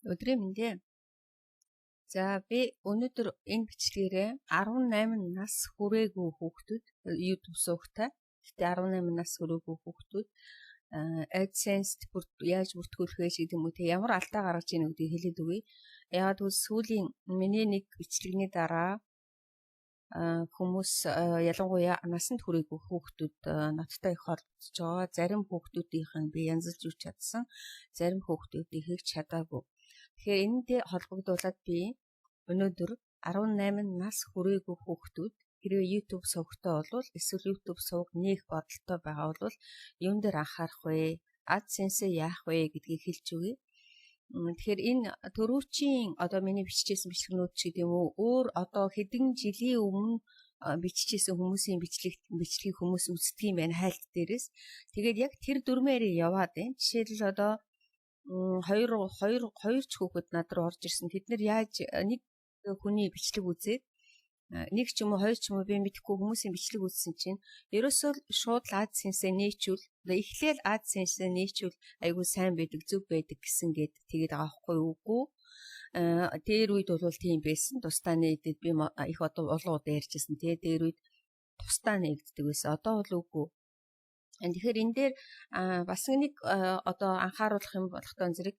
Өдрийн мэндэ. За би өнөөдөр энэ бичлэгээрээ 18 нас хүрээгүй хүүхдүүд YouTube суугтай. Гэтэ 18 нас хүрээгүй хүүхдүүд AdSense-д яаж бүртгүүлэх вэ гэдэг юм уу те ямар алдаа гаргаж ийн гэдгийг хэлээд өгье. Яагаад гэвэл сүүлийн миний нэг бичлэгний дараа хүмүүс ялангуяа насанд хүрээгүй хүүхдүүд надтай их холбогдож байгаа. Зарим хүүхдүүдийнх нь би янзлж үуч чадсан, зарим хүүхдүүдийг хийж чадаагүй. Тэгэхээр энэндээ холбогдуулаад би өнөөдөр 18 нас хүрээгүй хүүхдүүд хэрвээ YouTube сувгтай болвол эсвэл YouTube сувг нээх бодолтой байгаа бол юун дээр анхаарах вэ? AdSense яах вэ гэдгийг хэлж өгье. Тэгэхээр энэ төрүүчийн одоо миний бичижсэн бичлэгнүүд ч гэдэг юм уу өөр одоо хэдэн жилийн өмнө бичижсэн хүмүүсийн бичлэгийг хүмүүс үздэг юм байна хайлт дээрээс. Тэгээд яг тэр дүрмээр яваад байна. Жишээлбэл одоо хоёр ч хүүхэд над руу орж ирсэн. Тэд нар яаж нэг хүний бичлэг үзээд нэг ч юм уу хоёр ч юм уу би мэдэхгүй хүмүүсийн бичлэг үзсэн чинь ерөөсөө шууд AdSense нээчүүл эхлээл AdSense нээчүүл айгуу сайн байдаг зөв байдаг гэсэн гээд тэгээд байгаа хгүй үгүй. Дээр үед бол тийм байсан. Тусдаа нээдэд би их одоо олон удаа ярьжсэн. Тэгээд дээр үед тусдаа нээгддэг байсан. Одоо бол үгүй. Тэгэхээр энэ дээр бас нэг одоо анхааруулах юм болохтой зэрэг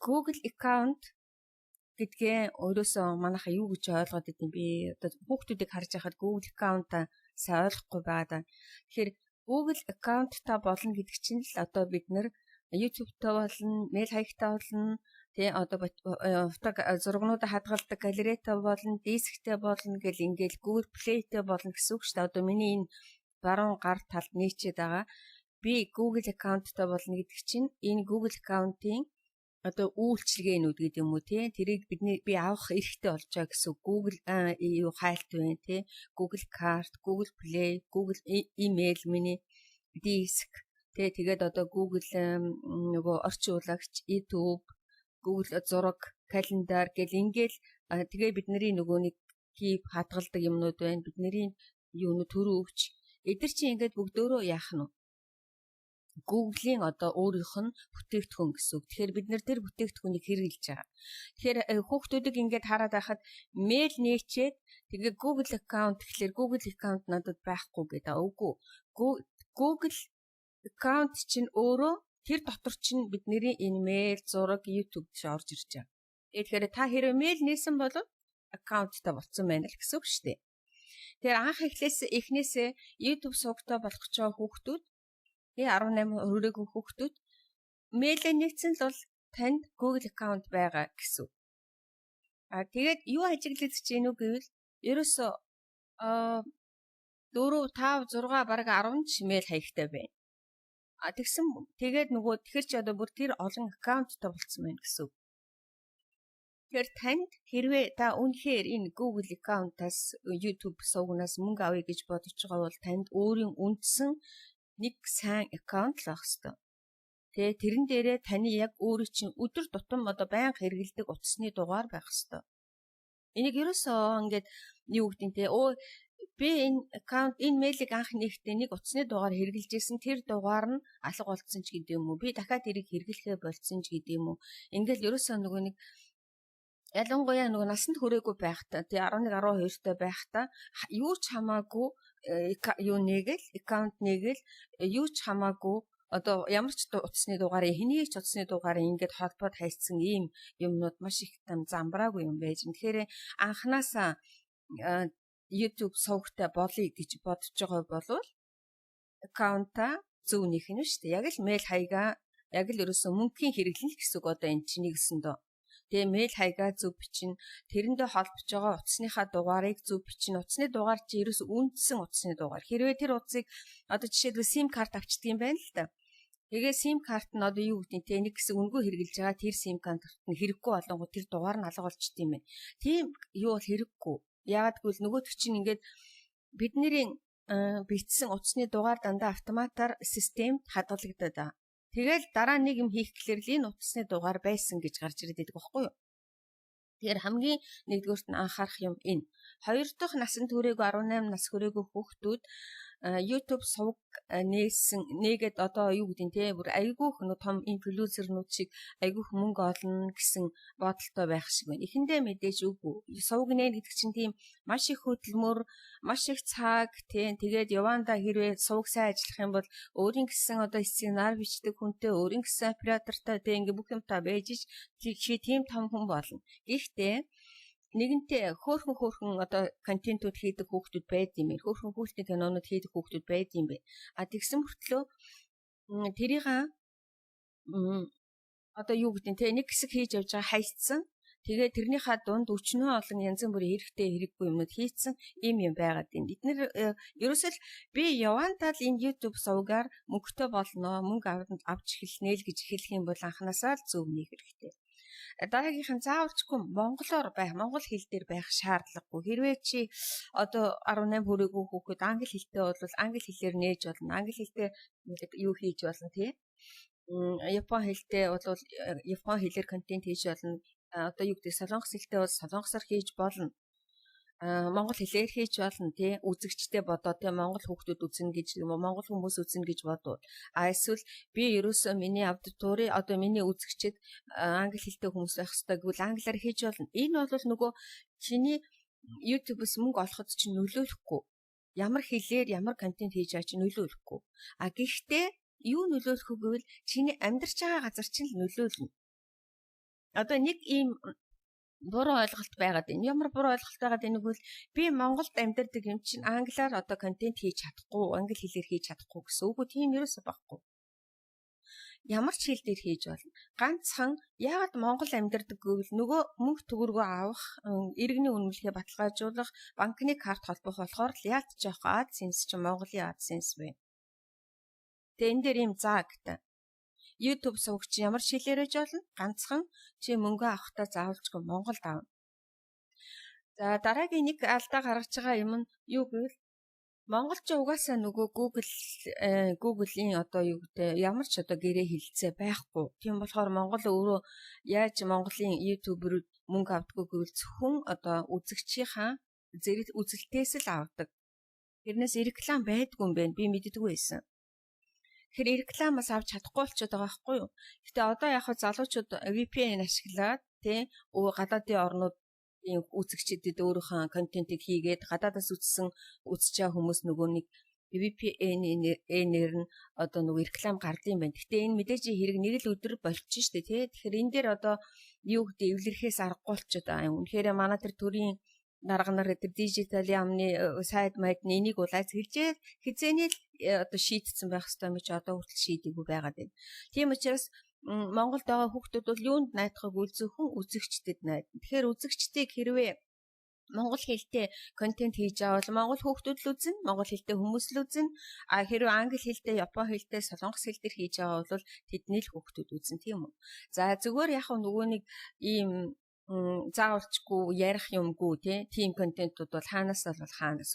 Google account гэдгээ өөрөөсөө манайхаа юу гэж ойлгоод идэв би одоо хүүхдүүдийг харж байхад Google account-а сайн ойлгохгүй байгаа. Тэгэхээр Google account-та болно гэдэг чинь л одоо бид нэр YouTube-тай болно, mail хаягтай болно, тий одоо зургнуудаа хадгалдаг галерейтай болно, дисктэй болно гэл ингээл Google Play-тэй болно гэсэн үг шүү дээ. Одоо миний энэ баруун гар талд нээчээд байгаа. Би Google account-тай болно гэдэг чинь энэ Google account-ийн одоо үйлчлэгээнүүд гэдэг юм уу тий тэрийг би авах эрхтэй болж байгаа гэсэн Google юу хайлт байна тий Google Card, Google Play, Google email миний диск тий тэгээд одоо Google нөгөө орчинуулагч YouTube, Google зураг, календар гэл ингээл тэгээ бидний нөгөө нэг кип хадгалдаг юмнууд байна. Бидний юуны төрөвч эдгэр чинь ингээд бүгдөө яах нь Google-ийн одоо өөрийнх нь бүтээгдэхүүн гэсэн үг. Тэгэхээр бид нэр тэр бүтээгдэхүүнийг хэрэгжилж байгаа. Тэгэхээр хүүхдүүдийг ингээд хараад байхад мэйл нээчээд тэгээ Google account гэхлээр Google account надад байхгүй гэдэг. Үгүй. Google account чинь өөрөө тэр дотор чинь бидний энэ мэйл, зураг, YouTube гэж орж ирж байгаа. Тэгэхээр та хэрэг мэйл нээсэн бол аккаунттай болсон байна л гэсэн үг шүү дээ. Тэгэхээр анх эхнээсээ YouTube сувгтай болох гэж байгаа хүүхдүүд 18 хүрээгүй хүүхдүүд мэйлээ нээсэн л бол танд Google account байгаа гэсэн. Тэгээд юу ажиглаж чинь үү гэвэл ерөөсөө 4 5 6 бараг 10 ч мэйл хаягтай байна. Тэгсэн тэгээд нөгөө тэгэхэр чи одоо бүр тэр олон аккаунттай болсон байна гэсэн. Тэгэхээр танд хэрвээ та үнэхээр энэ Google account-аас YouTube сувгнаас мөнгө авъя гэж бодож байгаа бол танд өөрийн үндсэн нэг сайн аккаунт л байх хэрэгтэй. Тэгээ тэрэн дээрээ таны яг өөрийн чинь өдөр тутам одоо байнга хэрэгэлдэг утасны дугаар байх хэрэгтэй. Энийг ерөөсөө ингээд юу гэдэг нь те би энэ аккаунт энэ мэйлийг анх нээхдээ нэг утасны дугаар хэрэгжилж ирсэн тэр дугаар нь алга болцсон ч гэдэг юм уу. Би дахиад тэрийг хэрэглэхээ болцсон ч гэдэг юм уу. Ингээл ерөөсөө нөгөө нэг ялангуяа нөгөө насанд хүрээгүй байхдаа тий 11 12 та байхдаа юу ч хамаагүй юу нээгэл аккаунт нээгэл юу ч хамаагүй одоо ямар ч утасны дугаарыг хэний ч утасны дугаарыг ингээд холбоод хайцсан ийм юмнууд маш их замбраагүй юм байж. Тэгэхээр анханасаа YouTube сувгтай болъё гэж бодож байгаа бол аккаунта зөв нэх нь шүү дээ. Яг л мэйл хаягаа яг л ерөөсөө мөнгөний хэрэглэн гэсэн үг одоо энэ чинь нэгсэндөө. Тэгээ мэйл хаягаа зөв бичин тэрэндээ холбож байгаа утасныхаа дугаарыг зөв бичин. Утасны дугаар чи ерөөсөө үндсэн утасны дугаар. Хэрвээ тэр утсыг одоо жишээлбэл SIM карт авчдаг юм байна л да. Тэгээ SIM карт нь одоо юу гэдэг нь нэг хэсэг өнгөө хэрэгжилж байгаа тэр SIM карт нь хэрэггүй болонгоо тэр дугаар нь алга болчт юм байна. Тийм юу бол хэрэггүй. Яагаад гэвэл нөгөөдөг чинь ингээд бидний бичсэн утасны дугаар дандаа автоматар системд хадгалагдаад байгаа. Тэгэл дараа нэг юм хийх гэхлээр л энэ утасны дугаар байсан гэж гарч ирээд байдаг байхгүй юу? Тэгэхээр хамгийн нэгдүгüүрт нь анхаарах юм энэ. Хоёр дахь насанд хүрээгүй 18 нас хүрээгүй хүүхдүүд YouTube сувг нээгээд одоо юу гэдэг нь те бүр айгүйх нэг том инфлюенсернууд шиг айгүйх мөнгө олно гэсэн бодолтой байх шиг байна. Эхэндээ мэдээж үгүй. Сувг нээ гэдэг чинь тийм маш их хөдөлмөр, маш их цаг тэгээд яванда хэрвээ сувг сайн ажиллах юм бол өөрийн гэсэн одоо сценар бичдэг хүнтэй, өөрийн гэсэн оператортай ингээ бүх юмтай байж чи тийм том хүн болно. Гэхдээ нэгэнтээ хөөхөн одоо контентууд хийдэг хүүхдүүд байд юм бэ. Хөөхөн хүүхдийн кинонууд хийдэг хүүхдүүд байд юм бэ. Тэгсэн мөртлөө тэрийг одоо юу гэдэг нь те нэг хэсэг хийж явж байгаа хайцсан. Тэгээ тэрнийхээ дунд өчнөө олон янз бүрийн хэрэгтэй хэрэггүй юмнууд хийцэн юм байгаад байна. Бид нэр ерөөсөл би явандаа л энэ YouTube сувгаар мөнгөтэй болно, мөнгө авч эхэлнэ л гэж хэлэх юм бол анханасаа л зөв нэг хэрэгтэй. Дараагийнх нь заавалчгүй монголоор байх, монгол хэл дээр байх шаардлагагүй. Хэрвээ чи одоо 18 хүрээгүй хүүхэд англи хэлтэй бол англи хэлээр нээж болно. Англи хэлтэй юу хийж болно тий? Япон хэлтэй бол япон хэлээр контент хийж болно. Одоо юу гэдэг солонгос хэлтэй бол солонгосоор хийж болно. Монгол хэлээр хийж болно тий үзэгчтэй бодоо тий монгол хүүхдүүд үзнэ гэж юм уу монгол хүмүүс үзнэ гэж бодвол эсвэл би ерөөсөө миний аудиторийн одоо миний үзэгчид англи хэлтэй хүмүүс байх хэрэгтэй гэвэл англиар хийж болно. Энэ бол нөгөө чиний YouTube-с мөнгө олоход чинь нөлөөлөхгүй. Ямар хэлээр ямар контент хийж байгаа чинь нөлөөлөхгүй. Гэхдээ юу нөлөөлөх вэ гэвэл чиний амьдарч байгаа газар чинь л нөлөөлнө. Одоо нэг ийм буруу ойлголт байгаад байна. Ямар буруу ойлголт байгаад байна гэвэл би Монголд амьдардаг юм чинь англиар одоо контент хийж чадахгүй, англи хэлээр хийж чадахгүй гэсэн үг. Тийм ерөөсөө байхгүй. Ямар ч хэл дээр хийж болно. Ганцхан яагаад Монгол амьдардаг гэвэл нөгөө мөнгө төгрөгөө авах, иргэний үнэмлэхээ баталгаажуулах, банкны карт холбох болохоор л яалт жоох AdSense чинь Монголын AdSense байна. Тэгээ энэ дээр юм заагтай. YouTube сувгч ямар шилээр ээж болно? Ганцхан чи мөнгө авахтаа заавалчгүй Монголд аавна. За дараагийн нэг алдаа гаргаж байгаа юм нь юу гэвэл монголчууд угаасаа нөгөө Google-ийн одоо юу гэдэг ямар ч одоо гэрээ хэлэлцээ байхгүй. Тийм болохоор Монгол өөрөө яаж Монголын YouTube-рууд мөнгө авдаггүй гэвэл зөвхөн одоо үзэгчийнхаа зэрэг үзэлтээс л авдаг. Тэрнээс реклам байдгүй юм байна. Би мэддэггүй байсан. Тэгэхээр рекламаас авч чадахгүй болчиход байгаа байхгүй юу. Гэтэ одоо яг хаа залуучууд VPN ашиглаад тий гадаадын орнуудын үзэгчдэд өөрийнхөө контентыг хийгээд гадаадаас үзэж байгаа хүмүүс нөгөө нэг VPN-ээр нь одоо нөгөө реклам гардыг байна. Гэтэ энэ мэдээж хэрэг нэг л өдөр болчих штэ тий. Тэгэхээр энэ дээр одоо юу гэдэг эвлэрхээс аргагүй болчиход байгаа юм. Үнэхээр манай тэр төрийн дарга нар тэр дижитал яамны сайд майдны энийг улайц хэлжээ хизээний одоо шийдсэн байх хэрэгтэй юм чи одоо хүртэл шийдэггүй байгаад байна. Тийм учраас Монголд байгаа хүүхдүүд бол юунд найдахыг зөвхөн үзэгчдэд найдана. Тэгэхээр үзэгчдийг хэрвээ монгол хэлтэй контент хийж байгаа бол монгол хүүхдүүд л үзнэ, монгол хэлтэй хүмүүс л үзнэ. Хэрвээ англи хэлтэй, япон хэлтэй, солонгос хэлээр хийж байгаа бол тэдний л хүүхдүүд үзнэ тийм үү. За зүгээр яг нөгөө нэг ийм заавалчгүй ярих юмгүй тийм контентууд бол хаанаас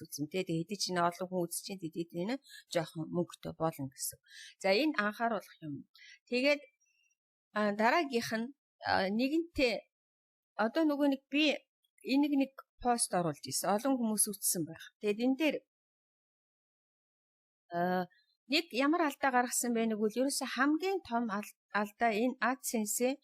үзнэ тэгээд хэдий ч олон хүн үзэж чинь тэдэд энэ жоохон мөнгөтэй болно гэсэн. За энэ анхааруулах юм. Тэгээд дараагийнх нь нэгэнтээ одоо нөгөө нэг би энийг нэг пост оруулж ирсэн. Олон хүмүүс үзсэн байх. Тэгээд энэ дээр нэг ямар алдаа гаргасан бэ нэгвэл ерөөсөө хамгийн том алдаа энэ AdSense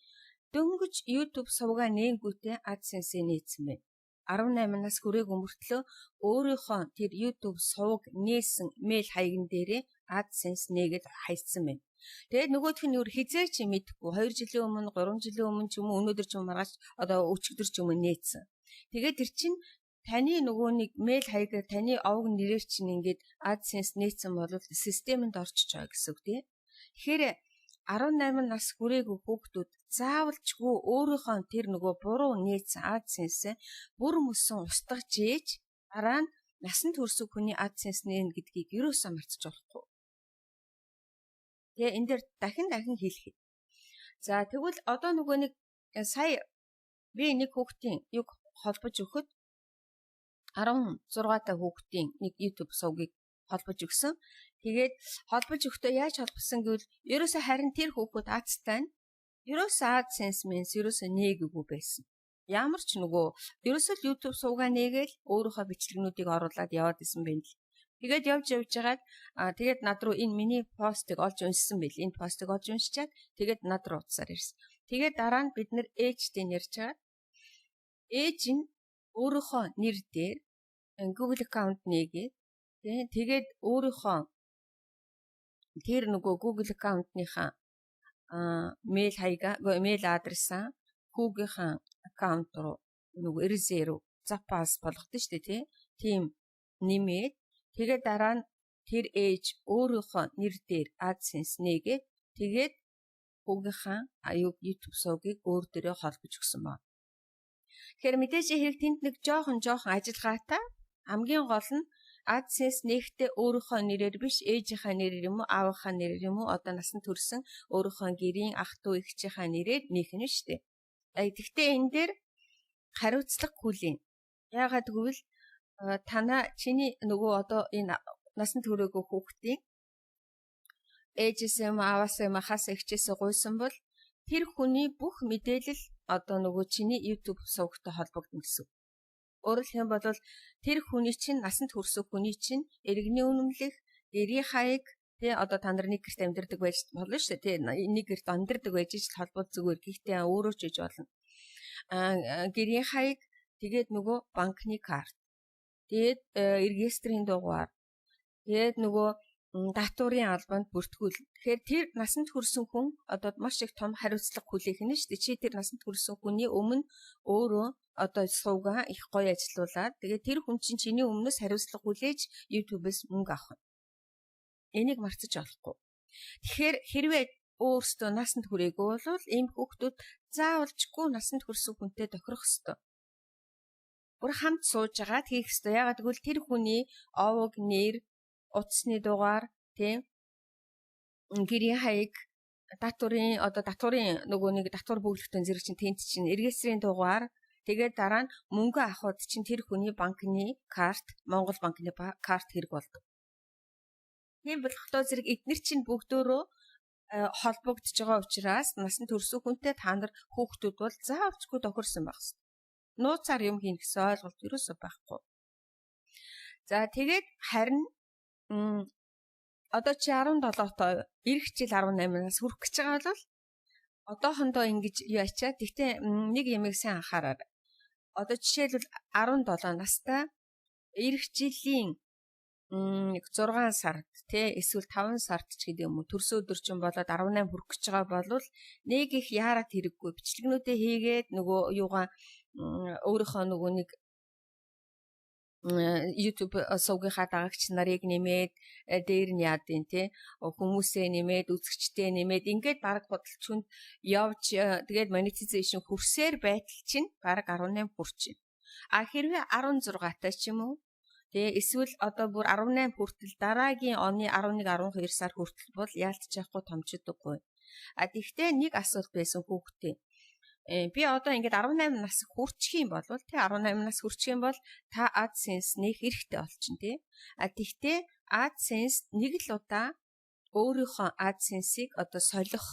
дөнгөж YouTube сувгаа нэнгүүтээ AdSense нээсэн байна. 18 нас хүрээгүй мөртлөө өөрийнхөө тэр YouTube сувг нээсэн мэйл хаягн дээрээ AdSense нээгээд хайцсан байна. Тэгээд нөгөөх нь хизээ чи мэдхгүй 2 жилийн өмнө 3 жилийн өмнө ч юм уу өнөөдөр ч юм маргааш одоо өчигдөр ч юм уу нээсэн. Тэгээд тэр чинь таны нөгөө нэг мэйл хаягаар таны овг нэрээр чинь ингээд AdSense нээсэн бол системэнд орчиж байгаа гэсэн үг тийм. Тэгэхээр 18 нас хүрээгүй хүүхдүүд заавалчгүй өөрийнхөө тэр нөгөө буруу нээсэн AdSense бүр мөсөн устгаж ээж дараа нь насанд хүрсэн хүний AdSense нээн гэдгийг ерөөсөө мартаж болохгүй. Тэгээ энэ дээр дахин хэлэхэд. За тэгвэл одоо нөгөө нэг сая би нэг хүүхдийн юг холбож өгөхөд 16 та хүүхдийн нэг YouTube сувгийг холбож өгсөн. Тэгээд холбож өгтөө яаж холбосон гэвэл ерөөсөө харин тэр хүүхэд Азтай нь ерөөсөө AdSense means ерөөсөө нээгээгүй байсан. Ямар ч нөгөө ерөөсөө YouTube сувгаа нээгээл өөрийнхөө бичлэгнүүдийг оруулаад яваад исэн байна л. Тэгээд явж жагаад тэгээд над руу энэ миний постыг олж уншсан байл. Энэ постыг олж уншичаад тэгээд над руу утсаар ирсэн. Тэгээд дараа нь бид нэр ээжтэй нэрж байгаа. Ээж нь өөрийнхөө нэр дээр Google account нээгээд тэгээд өөрийнхөө тэр нөгөө Google account-ныхаа мэйл хаягаа, мэйл адресаа хүүгийнхаа аккаунт руу нөгөө эрзээ рүү запас болгодог шүү дээ, тийм нэмээд тэгээд дараа нь тэр ээж өөрийнхөө нэр дээр AdSense нээгээд тэгээд хүүгийнхаа YouTube сувгийг өөр дөрөө холбож өгсөн байна. Тэгэхээр мэдээж хэрэг тэнд нэг жоохон ажиллагаатай хамгийн гол нь AdSense нэхтээ өөрийнхөө нэрээр биш ээжийнхаа нэрээр юм уу аавынхаа нэрээр юм уу одоо насан турсан өөрийнхөө гэрийн ах トゥ эгчийнхаа нэрээр нээх нь шүү дээ. Тэгэхдээ энэ дээр хариуцлага хүлээн. Яагаад гэвэл чиний нөгөө одоо энэ насан туршаагүй хүүхдийн ээжээс юм ааваас юм хас эгчээс гуйсан бол тэр хүний бүх мэдээлэл одоо нөгөө чиний YouTube сувгтай холбогдно гэсэн. Өөрөөр хэлбэл тэр хүний чинь насанд хүрсэн хүний чинь иргэний үнэмлэх, гэрийн хаяг одоо та нар нэг гэрт амьдардаг байж болно шүү дээ. Нэг гэрт амьдардаг байж ч холбоо зүгээр. Гэхдээ өөрөө ч хийж болно. Гэрийн хаяг тэгээд нөгөө банкны карт. Тэгээд регистрийн дугаар. Тэгээд нөгөө датурын албанд бүртгүүл. Тэгэхээр тэр насанд хүрсэн хүн одоо маш их том хариуцлага хүлээх нь шүү дээ. Чи тэр насанд хүрсэн хүний өмнө өөрөө одоо сувгаа их гоё ажилуулад тэгээд тэр хүн чинь чиний өмнөөс хариуцлага хүлээж YouTube-с мөнгө авах. Энийг мартаж болохгүй. Тэгэхээр хэрвээ өөрсдөө насанд хүрээгүй бол ийм хүүхдүүд заавалжгүй насанд хүрсэн хүнтэй тохирох ёстой. Бүр хамт сууж байгаа хийх ёстой. Ягаад гэвэл тэр хүний овог нэр, утасны дугаар, гэрийн хаяг, датурын нөгөө нэг датур бүглэгтэн зэрэг чинь тент чинь регистрийн дугаар. Тэгээд дараа нь мөнгө авахд чинь тэр хүний банкны карт, Монгол банкны карт хэрэг болдог. Тийм болохдоо зэрэг эдгээр чинь бүгдөө холбогдож байгаа учраас насан туршсан хүнтэй та нар хүүхдүүд бол заавалжгүй тохирсон байх ёстой. Нууцаар юм хийн гэсэн ойлголт ерөөсөө байхгүй. За тэгээд харин одоо чи 17 эх жил 18-наас хүрэх гэж байгаа бол одоохондоо ингэж яачаа. Гэхдээ нэг юмыг сайн анхаараарай. Одоо жишээлбэл 17 настай эх жилийн 6 сард эсвэл 5 сард ч гэдэг юм уу төрсөн өдөр чинь болоод 18 хүрэх гэж байгаа бол нэг их яарад хэрэггүй бичлэгнүүдээ хийгээд нөгөө юугаа өөрийнхөө нөгөө нэг YouTube сувгийнхаа дагагч нарыг нэмээд дээр нь яадын хүмүүсээ нэмээд үзэгчтэй нэмээд ингээд баг худалчунд явж тэгээд монетизейшн хүрсээр байтал чинь баг 18 хүрч байна. Хэрвээ 16 таа ч юм уу эсвэл одоо бүр 18 хүртэл дараагийн оны 11 12 сар хүртэл бол яалтчихгүй томчдоггүй. Тэгвэл нэг асуулт байсан хүүхдээ. Би одоо ингээд 18 нас хүрчих юм бол 18 нас хүрчих юм бол та AdSense нэх хэрэгтэй болчихно тий. Тэгвэл AdSense нэг л удаа өөрийнхөө AdSense-ийг одоо солих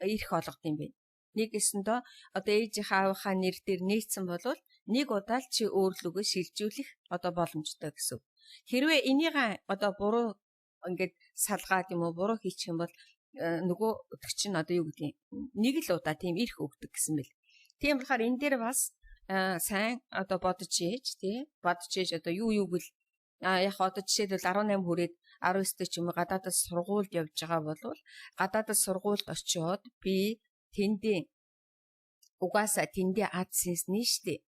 эрх олгод юм бэ. Нэг эсэндээ одоо ээжийнхээ аавынхаа нэр дээр нээсэн бол нэг удаа л чи өөрлөгөө шилжүүлэх одоо боломжтой гэсэн. Хэрвээ энийг одоо буруу ингээд салгаад юм уу буруу хийчих юм бол нөгөө өдөгч нь одоо юу гэдгийг нэг л удаа тийм эрх өгдөг гэсэн мэл. Тийм болохоор энэ дээр бас сайн одоо бодож ээж одоо юу гэл яг одоо жишээлбэл 18 хүрээд 19 ч юм уу гадаадас сургуульд явж байгаа бол гадаадас сургуульд очиод би тэндээ угаасаа тэндээ AdSense нэ штэ.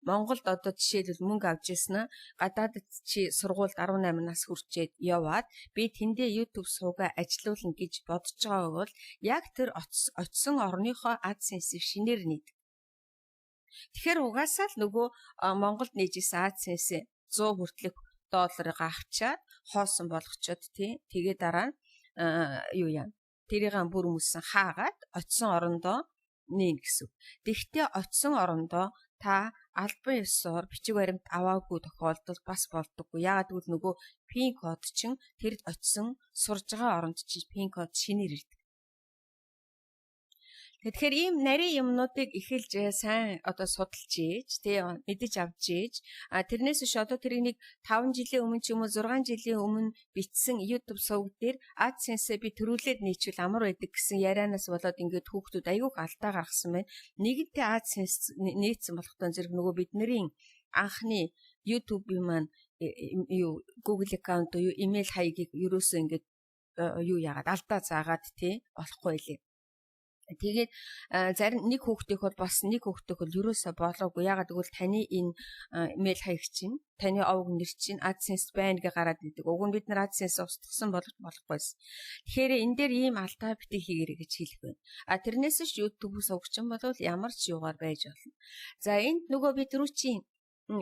Монголд одоо жишээлбэл мөнгө авч яснаа гадаадд чи сургуульд 18 нас хүрчээд яваад би тэндээ YouTube суугаа ажилуулна гэж бодож байгаа бол яг тэр очсон орныхоо AdSense шинээр нийт. Тэгэхээр угаасаа л нөгөө Монголд нээжсэн AdSense 100 хүртэлх долларыг авчаад хоосон болгочоод тэгээ дараа нь юу яа. Тэрийг бүр мөсөн хаагаад очсон орондоо нээн гэсэн. Тэгвэл очсон орондоо та албан ёсоор бичиг баримт аваагүй тохиолдол бас болдоггүй. Яагаад гэвэл нөгөө пин код чинь тэр очсон сурж байгаа оронд чинь пин код шинээр ирдэг. Тэгэхээр ийм нарийн юмнуудыг эхэлж сайн одоо судалж ийж тий мэдэж авч ийж тэрнээс биш одоо тэрийг нэг 5 жилийн өмнө ч юм уу 6 жилийн өмнө бичсэн YouTube сувг дээр AdSense-ээ би төрүүлээд нийчвэл амар байдаг гэсэн ярианаас болоод ингээд хүүхдүүд айгүйх алдаа гаргасан байна. Нэгэнтээ AdSense нээсэн болохтой зэрэг нөгөө бидний анхны YouTube-ийн маань юу Google аккаунт юу имэйл хаягийг ерөөсөө ингээд юу яагаад алдаа заагаад тий болохгүй лээ. Тэгээд зарим нэг хүүхдийнх бол бас нэг хүүхдийнх бол ерөөсөө болоогүй. Ягаад гэвэл таны энэ имэйл хаяг чинь таны овг нэр чинь AdSense байна гэж гараад идэг. Уг нь бид нар AdSense устгасан болохгүйс. Тэгэхээр энэ дээр ийм алдаа битгий хийгэрэй гэж хэлэх байна. Тэрнээс ч YouTube-с өгчин бол ямар ч юугаар байж болно. За энд нөгөө бид рүүчийн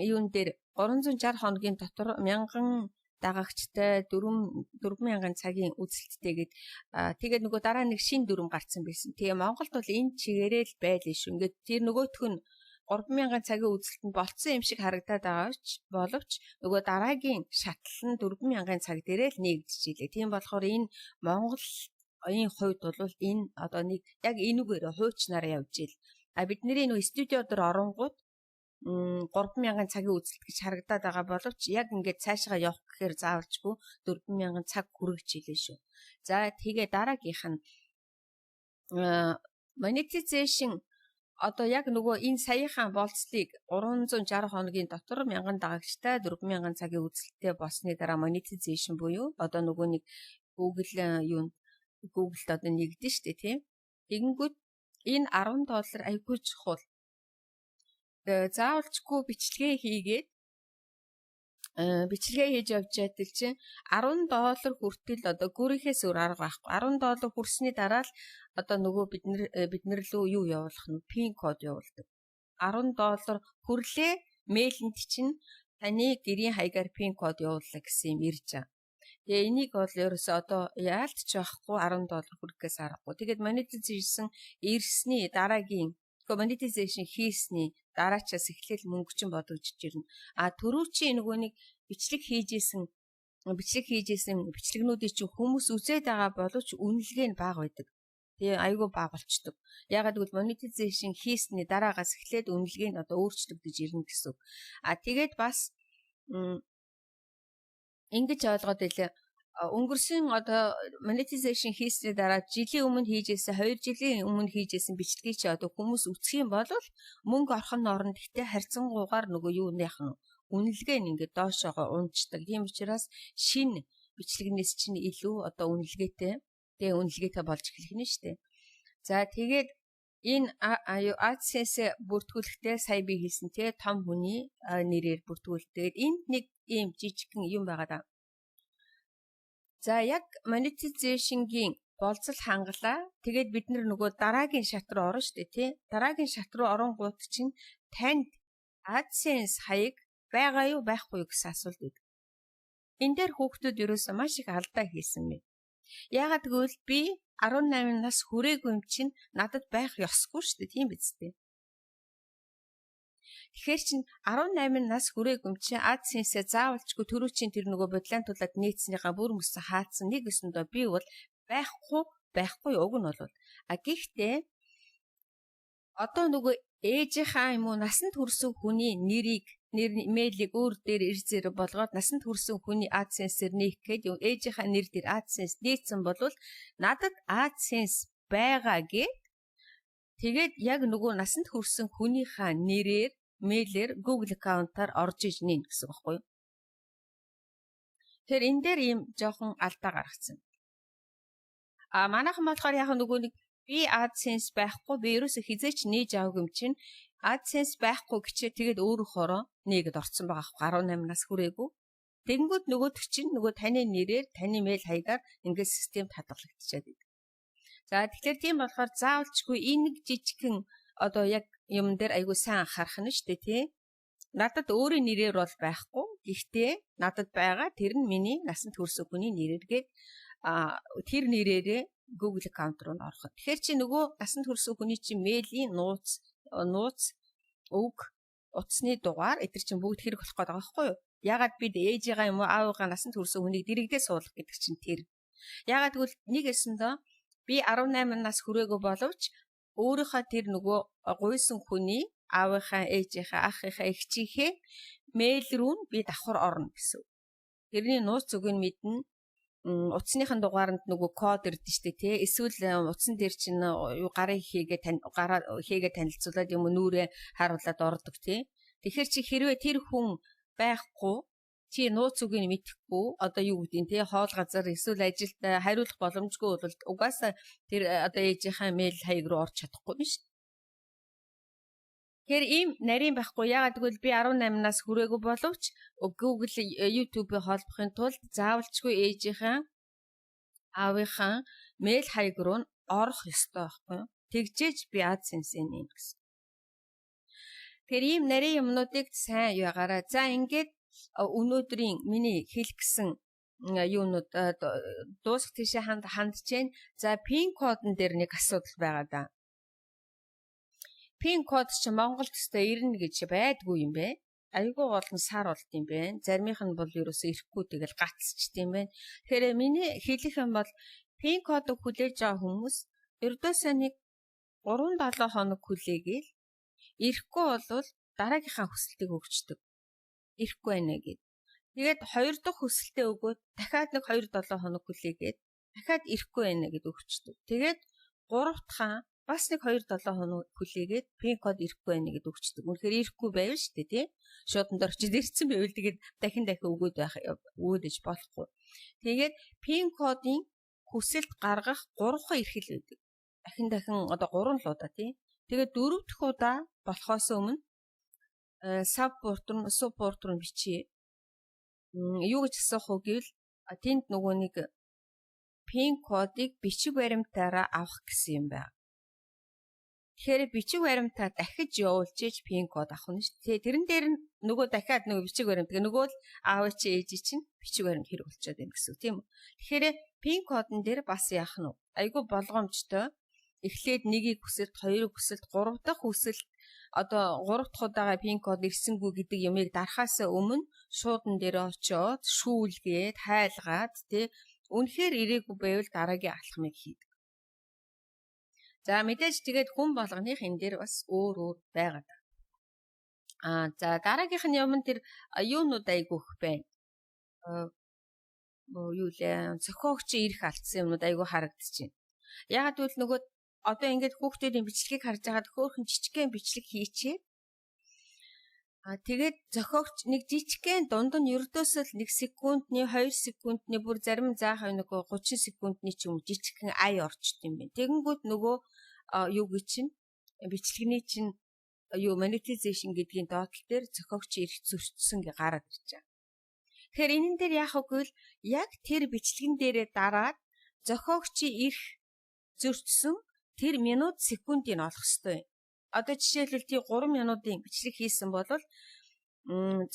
юун дээр 360 хоногийн дотор 1000 дагагчтай 4000 цагийн үзэлттэйгээд тэгээд нөгөө дараа нэг шин дүрм гарцсан байсан. Тэгээ Монголд бол энэ чигээрээ л байлээ шүү. Ингээд тэр нөгөөх нь 3000 цагийн үзэлтэнд болцсон юм шиг харагдаад байгаа боловч нөгөө дараагийн шатлал нь 4000 цаг дээрээ л нэгдчихилээ. Тийм болохоор энэ Монголын хувьд бол энэ одоо нэг яг энүүгээр хуучнараа явж ийл. Бидний нөгөө студио дээр оронгууд 3000 цагийн үзэлт гэж харагдаад байгаа боловч яг ингээд цаашаа явах гэхээр заавалчгүй 4000 цаг хүрэж илээ шүү. За тэгээ дараагийнх нь monetization одоо яг нөгөө энэ саяхан болцлыг 360 хоногийн дотор 1000 дагагчтай 4000 цагийн үзэлттэй болсны дараа monetization буюу одоо нөгөө нэг Google-д одоо нэгдэн штэ тийм. Тэгэнгүүт энэ $10 айгүй чухал. Заавалчгүй бичлэгээ хийж явж яддаг чинь $10 хүртэл одоо гүрийнхээс өөр арга байхгүй. $10 хүрсний дараа л одоо нөгөө бид нар лөө юу явуулах нь пин код явуулдаг. $10 хүрлээ мэйлэнд чинь таны гэрийн хаягаар пин код явууллаа гэсэн юм ирж байгаа. Тэгээ энийг бол ерөөсөө одоо яалтч байхгүй $10 хүрхээс аргагүй. Тэгээд monetization ирсний дараагийн monetization хийсний дараачаас эхлээл мөнгө чинь бодогдож ирнэ. Түрүү чи нөгөө нэг бичлэг хийжсэн бичлэгнүүдийг чинь хүмүүс үзээд байгаа боловч үнэлгээ нь бага байдаг. Тэгээ айгүй бага болчдөг. Ягаад гэвэл monetization хийсний дараагаас эхлээд үнэлгээ нь одоо өөрчлөгдөж ирнэ гэсэн. Тэгээд бас ингэж ойлгоод байлаа. Өнгөрсөн одоо monetization хийсний дараа жилийн өмнө хийжсэн 2 жилийн өмнө хийжсэн бичлэгийг чи одоо хүмүүс үзэх юм бол мөнгө орохын оронд ихтэй харьцангуйгаар нөгөө юуных нь үнэлгээ нь ингээд доошоогоо унждаг. Тийм учраас шинэ бичлэгнээс чинь илүү одоо үнэлгээтэй болж эхлэх нь шүү дээ. За тэгээд энэ AdSense бүртгүүлэхдээ сая би хэлсэн те том хүний нэрээр бүртгүүлдэг. Энд нэг ийм жижигхэн юм байгаа даа. За яг monetization-гийн болцол хангалаа. Тэгээд бид нөгөө дараагийн шат руу орно шүү дээ, тий. Дараагийн шат руу оронгууд чинь танд AdSense хаяг байгаа юу, байхгүй юу гэсэн асуулт байдаг. Энэ дээр хүүхдүүд ерөөсөө маш их алдаа хийсэн мэ. Яагаад гэвэл би 18 нас хүрээгүй юм чинь надад байх ёсгүй шүү дээ, тийм биз дээ. Тэгэхээр чин 18 нас хүрээгүй юм чинь AdSense заавалчгүй төрөө чин тэр нөгөө бодлоонтуулаад нээцснийхаа бүр мөсөн хаацсан нэг өсөндөө би бол байхгүй уг нь бол. Гэхдээ одоо нөгөө ээжийнхаа юм уу насанд хүрсэн хүний нэр имэйлийг өөр дээр ирзээр болгоод насанд хүрсэн хүний AdSense-ээр нээх гээд ээжийнхаа нэр дээр AdSense нээсэн бол надад AdSense байгаа гэд тэгээд яг нөгөө насанд хүрсэн хүнийхээ нэрээр мэйлэр Google аккаунтаар орж иж нэ гэсэн баггүй юу. Тэр энэ дээр ийм жоохон алдаа гаргацсан. Манайхан болохоор яг нөгөө нэг би AdSense байхгүй би ерөөсө хизээч нээж авах юм чинь AdSense байхгүй гэчээ тэгээд өөрөөхөөрөө нээгэд орцсон байгаа 18 нас хүрээгүй. Тэгэнгүүт нөгөөдөг чинь нөгөө таны нэрээр таны мэйл хаягаар ингээд системд хадгалагдчихад байдаг. За тэгэхээр тийм болохоор заавалчгүй энэ нэг жижигхэн одоо яг юм дээр айгуу сайн анхаарах нь шүү дээ тий. Надад өөрийн нэрээр бол байхгүй. Гэхдээ надад байгаа тэр нь миний насанд хүрсэн хүний нэрээргээд тэр нэрээрээ Google аккаунт руу ороход. Тэгэхээр чи нөгөө насанд хүрсэн хүний чинь мэйлийн нууц, үг, утасны дугаар эдгээр чинь бүгд хэрэг болох гэдэг байгаа байхгүй юу? Ягаад бид ээжигаа юм уу аавыгаа насанд хүрсэн хүнийг дэрэгдээ суулгах гэдэг чинь тэр. Ягаад гэвэл нэг эсэндээ би 18 нас хүрээгүй боловч өөрийнхөө тэр нөгөө гуйсан хүний аавынхаа, ээжийнхээ, ахыхаа, эгчийнхээ мэйл рүү би давхар орно гэсэн. Тэрний нууц үгийг мэднэ. Утасныхын дугааранд нөгөө код ирдэ штэ тий. Эсвэл утсан дээр чинь гарын хийгээ танилцуулаад юм нүрээ харуулад ордог тий. Тэгэхээр чи хэрвээ тэр хүн байхгүй чи нууц үгийг мэдэхгүй одоо юу гэдгийг тий хоол газар эсвэл ажилд хариулах боломжгүй бол угаасаа тэр одоо ээжийнхээ мэйл хаяг руу орж чадахгүй биш. Тэгэхээр ийм нарийн байхгүй яагаад гэвэл би 18-наас хүрээгүй боловч Google YouTube-ийг холбохын тулд заавалчгүй ээжийнхээ аавынхаа мэйл хаяг руу орох ёстой байхгүй юу? Тэгжээж би AdSense-ийн юм гэсэн. Тэгэхээр ийм нарийн юмнуудыг сайн яагаараа. За ингээд өнөөдрийн миний хэлэх гэсэн юунууд дуусах тийшээ хандж байна. За пин кодн дээр нэг асуудал байгаа да. Пин код чи Монголд өстой ирнэ гэж байдгүй юм бэ? Айгүй олон сар болд юм бэ. Заримийнх нь бол ерөөсөө ирэхгүй тэгэл гацчихдээ юм байна. Тэгэхээр миний хэлэх юм бол пин кодыг хүлээж байгаа хүмүүс ердөөсөө нэг 3-7 хоног хүлээгээл ирэхгүй бол дараагийнхаа хүсэлтийг өгчдөг. Ирэхгүй байна гэд. Тэгээд 2 дахь хүсэлтээ өгөөд дахиад нэг 2-7 хоног хүлээгээд дахиад ирэхгүй байна гэд өгчдөг. Тэгээд 3 дахь бас нэг 2-7 хоног хүлээгээд пин код ирэхгүй байна гэд өгчдөг. Үнэхээр ирэхгүй байв шүү дээ тий. Шуудан дорчид ирсэн байвал тэгээд дахин өгөөд байх өгөөдж болохгүй. Тэгээд пин кодын хүсэлт гаргах 3 эрхэл байдаг. Дахин одоо 3 л удаа тий. Тэгээд 4 дахь удаа болохоос өмнө support руу бичиж юу гэж асуух вэ гэвэл тэнд нөгөө нэг пин кодыг бичиг баримтаараа авах гэсэн юм байна. Тэгэхээр бичиг баримтаа дахиж явуулж иж пин код авах нь шүү дээ. Тэрэн дээр нь нөгөө дахиад нөгөө бичиг баримт нөгөө л аав чи ээж чинь бичиг баримт хэрэг болчиход байна гэсэн үг тийм үү. Тэгэхээр пин кодн дээр бас яах нь айгүй болгоомжтой. Эхлээд нэгийг хүсэлт, хоёрыг хүсэлт, 3 дахь хүсэлт одоо 3 дахь удаага пин код ирсэнгүй гэдэг юмыг дарахаас өмнө шуудан дээр очиод шүүлгээд хайлгаад тий үнэхээр ирээгүй байвал дараагийн алхмыг хийдэг. За мэдээж тэгээд хүн болгоных энэ дээр бас өөр байгаад. За дараагийнх нь юм тэр юунууд айгүйх байна. Юу лээ зохиогч ирэх алдсан юмнууд айгүй харагдчихэв. Ягаад гэвэл нөгөө одоо ингээд хүүхдүүдийн бичлэгийг харж байгаад хөөхөн жижигхэн бичлэг хийчихээ. Тэгээд зохиогч нэг жижигхэн дунд нь ердөөсөө 1 секундны 2 секундны бүр зарим заах нөгөө 30 секундны ч юм жижигхэн ай орчт юм байна. Тэгэнгүүт нөгөө юу гэж чинь бичлэгний чинь юу monetization гэдгийн доотлол дээр зохиогч ирэх зөрчсөн гэж гараад ирж байгаа. Тэгэхээр энэ дээр яах вэ гэвэл яг тэр бичлэгэн дээрээ дараад зохиогчийн ирэх зөрчсөн тэр минут секундыг олох ёстой. Одоо жишээлбэл тий 3 минутын бичлэг хийсэн бол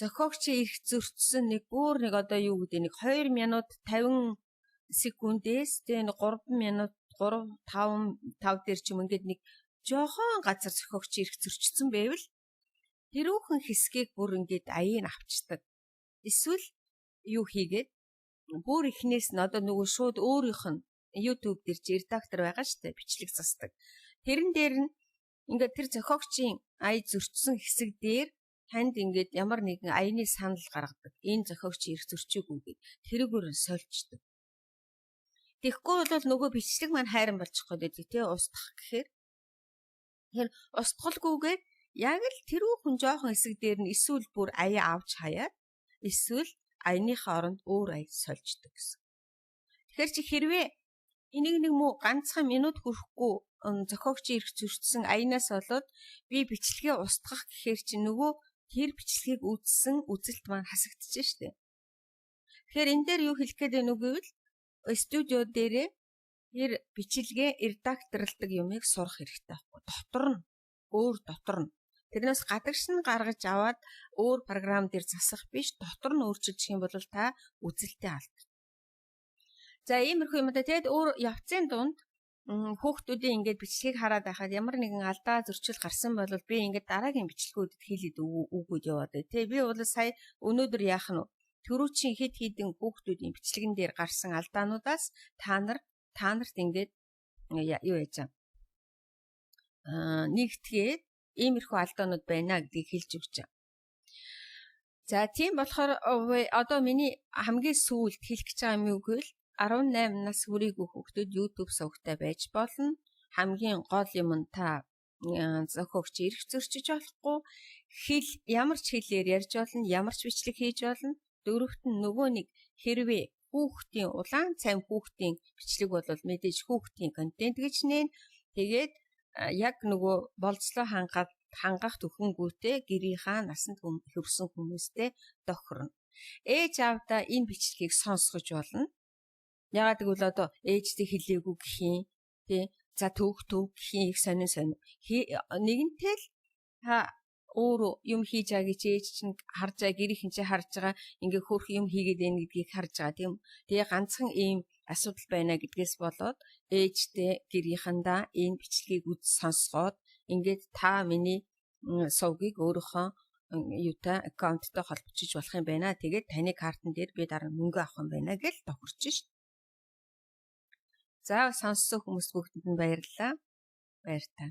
зохиогчийн ирэх зөрчсөн нэг бүр нэг одоо юу гэдэг нэг 2 минут 50 секундээс тий 3 минут 3-5 дээр ч юм ингээд нэг жоохон газар зохиогч ирэх зөрчсөн байвал тэрүүхэн хэсгийг бүр ингээд аяыг авчдаг. Эсвэл юу хийгээд бүр ихнээс нь одоо нөгөө шууд өөрийнх нь YouTube дээр чи редактор байгаа штэ бичлэг засдаг. Тэрэн дээр нь ингээд тэр зохиогчийн ая зөрчсөн хэсэг дээр танд ингээд ямар нэгэн аяны санал гаргадаг. Энэ зохиогч ирэх зөрчөөгүй гэд тэрүүгээр нь сольждаг. Тэгэхгүй бол нөгөө бичлэг маань хайран болчих гээд тий устгах гэхээр тэгэхээр устгалгүйгээр яг л тэрүүхэн жоохон хэсэг дээр нь эсвэл бүр аяа авч хаяад эсвэл аяныхаа оронд өөр ая сольждаг гэсэн. Тэгэхээр чи хэрвээ энийг нэг муу ганцхан минут хүрэхгүй зохиогчийн ирэх зөрчсөн аянаас болоод би бичлэгээ устгах гэхээр чи нөгөө тэр бичлэгийг үзсэн үзэлт маань хасагдчихжээ штэ. Тэгэхээр энэ дээр юу хэлэх гээд байна уу гэвэл студио дээрээ тэр бичлэгээ редакторлдог юмыг сурах хэрэгтэй байхгүй. Дотор нь. Тэрнээс гадагш нь гаргаж аваад өөр програм дээр засах биш, дотор нь өөрчилчих юм бол та үзэлтээ алдах. За иймэрхүү юм да. Тэгэд өөр явцын дунд хүүхдүүдийн ингээд бичлэгийг хараад байхад ямар нэгэн алдаа зөрчил гарсан бол би ингээд дараагийн бичлэгүүдэд хийлээд өгөөд яваад бай. Тэ би бол сая өнөөдөр яах нь төрүүчийн хэд хэдэн хүүхдүүдийн бичлэгэн дээр гарсан алдаануудаас та нарт ингээд юу яаж нэгтгээд иймэрхүү алдаанууд байна гэдгийг хэлж өгч байгаа. За тийм болохоор одоо миний хамгийн сүүлд хэлэх гэж байгаа юм юу гэвэл 18 нас хүрээгүй хүүхдүүд YouTube сувгтай байж болно. Хамгийн гол юм нь та зохиогч эрх зөрчиж болохгүй, хэл ямар ч хэлээр ярьж болно, ямар ч бичлэг хийж болно. Дөрөвт нь нөгөө нэг хэрвээ хүүхдийн улаан цайм хүүхдийн бичлэг бол мэдээж хүүхдийн контент гэж нээн. Тэгээд яг нөгөө болцлоо хангах төхөнгүүтэй гэрийнхаа насанд хүрсэн хүмүүстэй тохирно. Ээж аавда энэ бичлэгийг сонсгож болно. Яагаад гэвэл одоо ээжтэй хэлээгүй гэх юм тий. За төв гэх юм их сонин нэгэнтэй л өөрөө юм хийж байгаа гэж ээж чинь харж байгаа, гэрийнхэн чинь харж байгаа, ингээ хөрх юм хийгээд байна гэдгийг харж байгаа тийм. Тэгээ ганцхан ийм асуудал байна гэдгээс болоод ээжтэй гэрийнхэндээ энэ бичлэгийг сонсгоод ингээд та миний сувгийг өөрийнхөө юутай аккаунттай холбочиж болох юм байна. Тэгээд таны картн дээр би дараа мөнгө авах юм байна гэж тохирч шít. За сонссон хүмүүс бүгдэнд нь баярлалаа. Баяр таа.